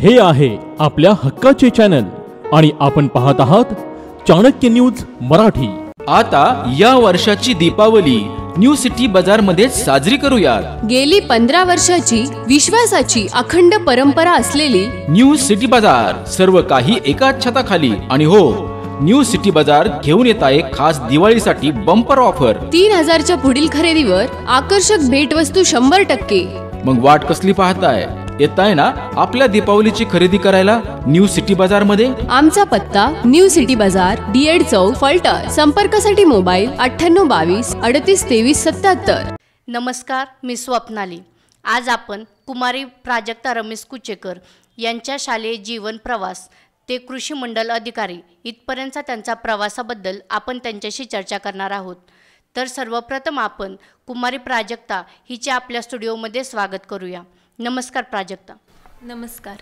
हे आहे आपल्या हक्काचे चॅनल आणि आपण पाहत आहात चाणक्य न्यूज मराठी। आता या वर्षाची दीपावली न्यू सिटी बाजार मध्ये साजरी करूया। गेली 15 वर्षाची विश्वासाची अखंड परंपरा असलेली न्यू सिटी बाजार, सर्व काही एकाच छताखाली। आणि हो, न्यू सिटी बाजार घेऊन येत आहे खास दिवाळीसाठी बंपर ऑफर। 3000च्या पुढील खरेदीवर आकर्षक भेटवस्तू 100%। मग वाट कसली पाहताय? येताय ना आपल्या दीपावलीची खरेदी करायला न्यू सिटी बाजार मध्ये। आमचा पत्ता न्यू सिटी बाजार, D.ED चौक, फलटण। संपर्कासाठी मोबाईल 9822 38 23 77। नमस्कार, मी स्वप्नाली। आज आपण कुमारी प्राजक्ता रमेश कुचेकर यांच्या शालेय जीवन प्रवास ते कृषी मंडल अधिकारी इथपर्यंतचा त्यांचा प्रवासाबद्दल आपण त्यांच्याशी चर्चा करणार आहोत। तर सर्वप्रथम आपण कुमारी प्राजक्ता हिचे आपल्या स्टुडिओमध्ये स्वागत करूया। नमस्कार प्राजक्ता। नमस्कार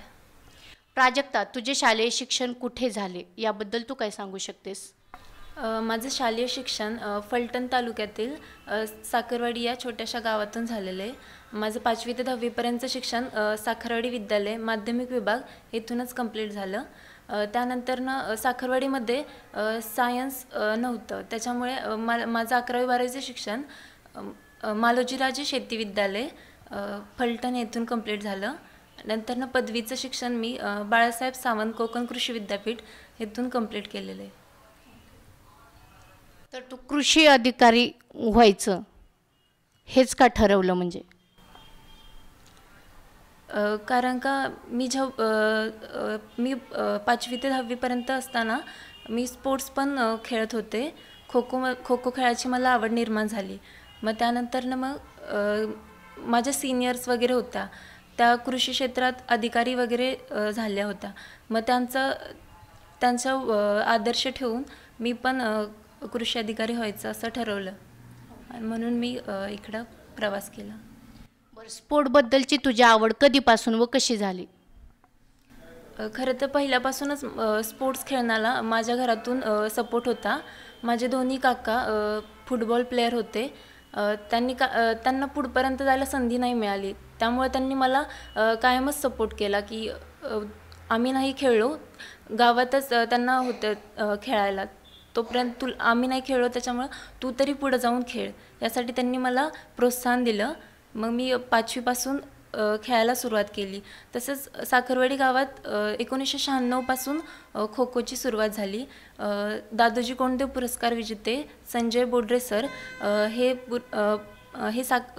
प्राजक्ता, तुझे शालेय शिक्षण कुठे झाले याबद्दल तू काय सांगू शकतेस? माझं शालेय शिक्षण फलटण तालुक्यातील साखरवाडी या छोट्याशा गावातून झालेलं आहे। माझं 5वी ते 10वी पर्यंतचं शिक्षण साखरवाडी विद्यालय माध्यमिक विभाग येथूनच कंप्लीट झालं। त्यानंतर साखरवाडीमध्ये सायन्स नव्हतं, त्याच्यामुळे माझं 11वी 12वीचं शिक्षण मालोजीराजे शेती विद्यालय फलटण येथून कंप्लीट झालं। नंतर पदवीचं शिक्षण मी बाळासाहेब सावंत कोकण कृषी विद्यापीठ येथून कंप्लीट केलेलं आहे। तर तू कृषी अधिकारी व्हायचं हेच का ठरवलं? म्हणजे कारण का मी 5वी ते 10वी पर्यंत असताना मी स्पोर्ट्स पण खेळत होते। खो खो खेळायची मला आवड निर्माण झाली। मग त्यानंतर माझ्या सिनियर्स वगैरे होत्या, त्या कृषी क्षेत्रात अधिकारी वगैरे झाल्या होत्या। मग त्यांचा आदर्श ठेवून मी पण कृषी अधिकारी व्हायचं असं ठरवलं आणि म्हणून मी इकडं प्रवास केला। बरं, स्पोर्टबद्दलची तुझी आवड कधीपासून व कशी झाली? खरं तर पहिल्यापासूनच स्पोर्ट्स खेळण्याला माझ्या घरातून सपोर्ट होता। माझे दोन्ही काका फुटबॉल प्लेयर होते। त्यांना पुढपर्यंत जायला संधी नाही मिळाली, त्यामुळे त्यांनी मला कायमच सपोर्ट केला की आम्ही नाही खेळलो, गावातच त्यांना होतं खेळायला, तोपर्यंत आम्ही नाही खेळलो, त्याच्यामुळे तू तरी पुढे जाऊन खेळ, यासाठी त्यांनी मला प्रोत्साहन दिलं। मग मी 5वी पासून खेळायला सुरुवात केली। तसंच साखरवाडी गावात 1996 पासून खो खोची सुरुवात झाली। दादोजी कोंडदेव पुरस्कार विजेते संजय बोडरे सर हे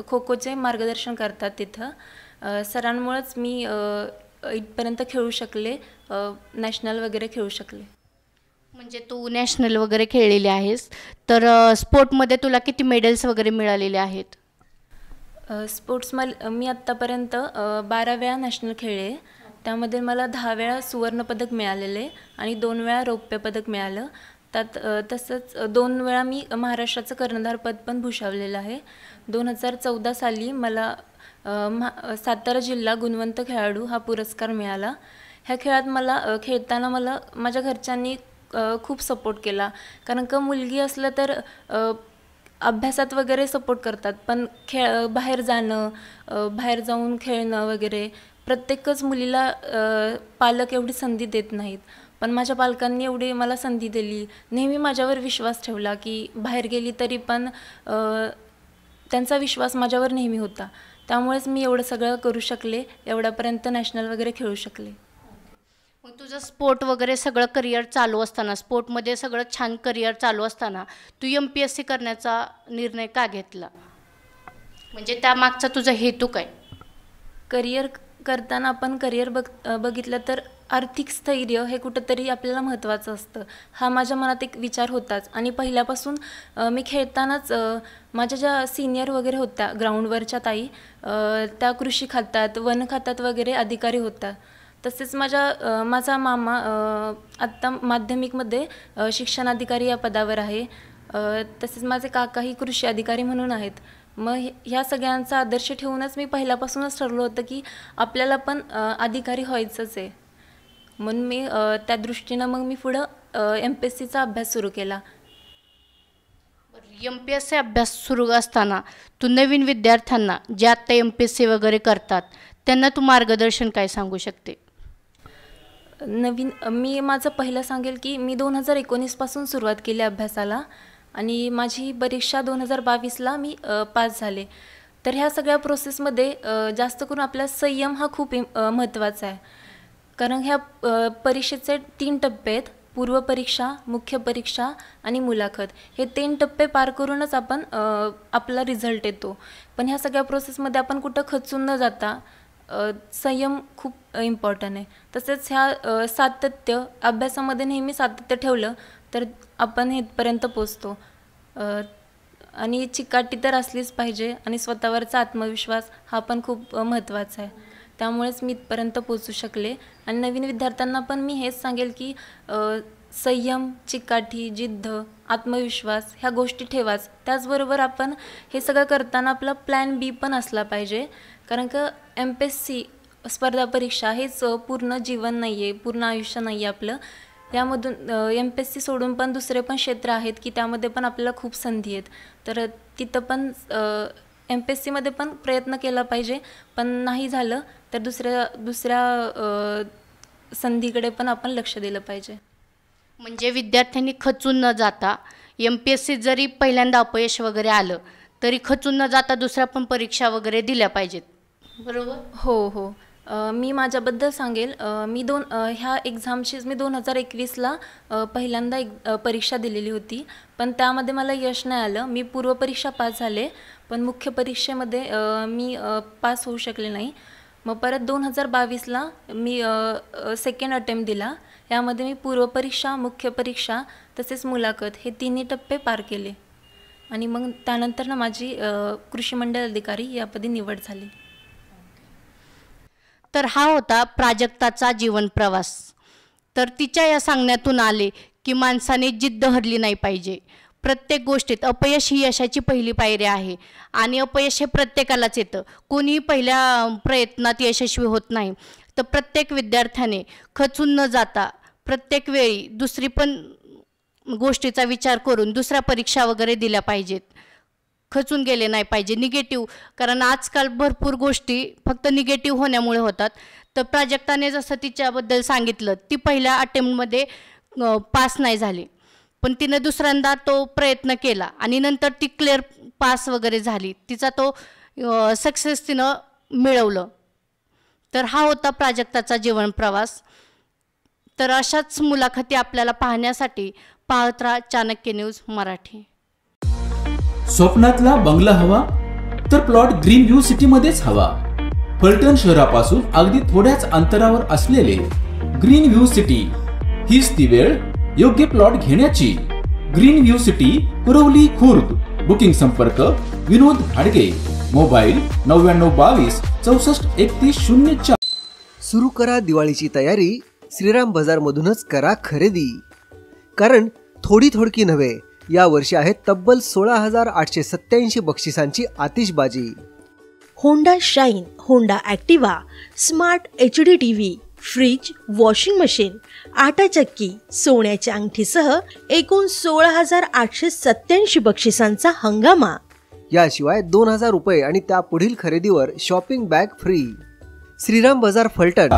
खो खोचे मार्गदर्शन करतात तिथं। सरांमुळेच मी इथपर्यंत खेळू शकले, नॅशनल वगैरे खेळू शकले। म्हणजे तू नॅशनल वगैरे खेळलेली आहेस, तर स्पोर्टमध्ये तुला किती मेडल्स वगैरे मिळालेले आहेत? स्पोर्ट्समध्ये मी आत्तापर्यंत 12 वेळा नॅशनल खेळले। त्यामध्ये मला 10 वेळा सुवर्णपदक मिळालेले आणि 2 वेळा रौप्य पदक मिळालं। तसंच 2 वेळा मी महाराष्ट्राचं कर्णधारपद पण भूषवलेलं आहे। 2014 साली मला सातारा जिल्हा गुणवंत खेळाडू हा पुरस्कार मिळाला। ह्या खेळात मला खेळताना माझ्या घरच्यांनी खूप सपोर्ट केला, कारण का मुलगी असलं तर अभ्यासात वगैरे सपोर्ट करतात, पण बाहेर जाणं, बाहेर जाऊन खेळणं वगैरे प्रत्येकच मुलीला पालक एवढी संधी देत नाहीत, पण माझ्या पालकांनी एवढी मला संधी दिली, नेहमी माझ्यावर विश्वास ठेवला की बाहेर गेली तरी पण त्यांचा विश्वास माझ्यावर नेहमी होता। त्यामुळेच मी एवढं सगळं करू शकले, एवढ्यापर्यंत नॅशनल वगैरे खेळू शकले। मग तुझं स्पोर्ट वगैरे सगळं करिअर चालू असताना, स्पोर्टमध्ये सगळं छान करिअर चालू असताना तू MPSC करण्याचा निर्णय का घेतला? म्हणजे त्यामागचा तुझा हेतू काय? करिअर करताना आपण करिअर बघितलं तर आर्थिक स्थैर्य हे कुठंतरी आपल्याला महत्त्वाचं असतं, हा माझ्या मनात एक विचार होताच। आणि पहिल्यापासून मी खेळतानाच माझ्या ज्या सिनियर वगैरे होत्या ग्राउंडवरच्या ताई, त्या कृषी खात्यात वन खात्यात वगैरे अधिकारी होत्या। तसेच माझा मामा आत्ता माध्यमिकमध्ये शिक्षणाधिकारी या पदावर आहे। तसेच माझे काकाही कृषी अधिकारी म्हणून आहेत। मग ह्या सगळ्यांचा आदर्श ठेवूनच मी पहिल्यापासूनच ठरलं होतं की आपल्याला पण अधिकारी व्हायचंच आहे, म्हणून मी त्या दृष्टीनं मग मी पुढं MPSCचा अभ्यास सुरू केला। MPSC अभ्यास सुरू असताना तू नवीन विद्यार्थ्यांना जे आत्ता MPSC वगैरे करतात त्यांना तू मार्गदर्शन काय सांगू शकते? मी माझं पहिलं सांगेल की मी 2019 पासून सुरुवात केली अभ्यासाला आणि माझी परीक्षा 2022ला मी पास झाले. तर ह्या सगळ्या प्रोसेसमध्ये जास्त करून आपला संयम हा खूप महत्त्वाचा आहे. कारण ह्या परीक्षेचे 3 टप्पे आहेत: पूर्वपरीक्षा, मुख्य परीक्षा आणि मुलाखत. हे 3 टप्पे पार करूनच आपण आपला रिझल्ट येतो. पण ह्या सगळ्या प्रोसेसमध्ये आपण कुठं खचून न जाता संयम खूप इम्पॉर्टंट आहे. तसेच ह्या सातत्य, अभ्यासामध्ये नेहमी सातत्य ठेवलं तर आपण इथपर्यंत पोचतो. आणि चिकाटी तर असलीच पाहिजे आणि स्वतःवरचा आत्मविश्वास हा पण खूप महत्त्वाचा आहे. त्यामुळेच मी इथपर्यंत पोचू शकले. आणि नवीन विद्यार्थ्यांना पण मी हेच सांगेल की संयम, चिकाटी, जिद्द, आत्मविश्वास ह्या गोष्टी ठेवाच. त्याचबरोबर आपण हे सगळं करताना आपला प्लॅन बी पण असला पाहिजे. कारण का MPSC स्पर्धा परीक्षा हेच पूर्ण जीवन नाही आहे, पूर्ण आयुष्य नाही आहे आपलं. यामधून MPSC सोडून पण दुसरे पण क्षेत्र आहेत की त्यामध्ये पण आपल्याला खूप संधी आहेत. तर तिथं पण MPSCमध्ये पण प्रयत्न केला पाहिजे. पण नाही झालं तर दुसऱ्या संधीकडे पण आपण लक्ष दिलं पाहिजे. म्हणजे विद्यार्थ्यांनी खचून न जाता MPSC जरी पहिल्यांदा अपयश वगैरे आलं तरी खचून न जाता दुसऱ्या पण परीक्षा वगैरे दिल्या पाहिजेत. बरोबर? हो. मी माझ्याबद्दल सांगेल. ह्या एक्झामचीच मी 2021ला पहिल्यांदा परीक्षा दिलेली होती. पण त्यामध्ये मला यश नाही आलं. मी पूर्वपरीक्षा पास झाले पण मुख्य परीक्षेमध्ये मी पास होऊ शकले नाही. मग परत 2022ला मी सेकंड अटेम्प्ट दिला. यामध्ये मी पूर्वपरीक्षा, मुख्य परीक्षा तसेच मुलाखत हे 3 टप्पे पार केले. आणि मग त्यानंतर ना माझी कृषी मंडळ अधिकारी यापदी निवड झाली. तर हा होता प्राजक्ताचा जीवन प्रवास. तर तिच्या या सांगण्यातून आले की माणसाने जिद्द हरली नाही पाहिजे. प्रत्येक गोष्टीत अपयश ही यशाची पहिली पायरी आहे आणि अपयश हे प्रत्येकालाच येतं. कोणीही पहिल्या प्रयत्नात यशस्वी होत नाही. तर प्रत्येक विद्यार्थ्याने खचून न जाता प्रत्येक वेळी दुसरी पण गोष्टीचा विचार करून दुसऱ्या परीक्षा वगैरे दिल्या पाहिजेत. खचून गेले नाही पाहिजे. निगेटिव्ह, कारण आजकाल भरपूर गोष्टी फक्त निगेटिव्ह होण्यामुळे होतात. तर प्राजक्ताने जसं तिच्याबद्दल सांगितलं, ती पहिल्या अटेम्प्टमध्ये पास नाही झाली पण तिने दुसऱ्यांदा तो प्रयत्न केला आणि नंतर ती क्लिअर पास वगैरे झाली. तिचा तो सक्सेस तिनं मिळवलं. तर हा होता प्राजक्ताचा जीवन प्रवास. तर अशाच मुलाखती आपल्याला पाहण्यासाठी पाहत राहा चाणक्य न्यूज मराठी. स्वप्नातला बंगला हवा तर प्लॉट ग्रीन व्ह्यू सिटी मध्येच हवा. फलटण शहरापासून अगदी थोड्याच अंतरावर असलेले ग्रीन व्ह्यू सिटी हीच ती वेळ योग्य प्लॉट घेण्याची. Green view city, Kurwali, Khurd. Booking संपर्क विनोद भाडगे. मोबाईल 9922 64 31 04. सुरू करा दिवाळीची तयारी. श्रीराम बाजार मधूनच करा खरेदी. कारण थोडकी नव्हे, या वर्षी आहेत तब्बल 16,887 बक्षिसांची आतिषबाजी. Honda Shine, Honda Activa, smart HD TV, fridge, washing machine, आटा चक्की, सोन्याच्या अंगठीसह एकूण 16,887 बक्षिसांचा हंगामा. याशिवाय 2,000 रुपये आणि त्यापुढील खरेदीवर शॉपिंग बॅग फ्री. श्रीराम बाजार, फलटण.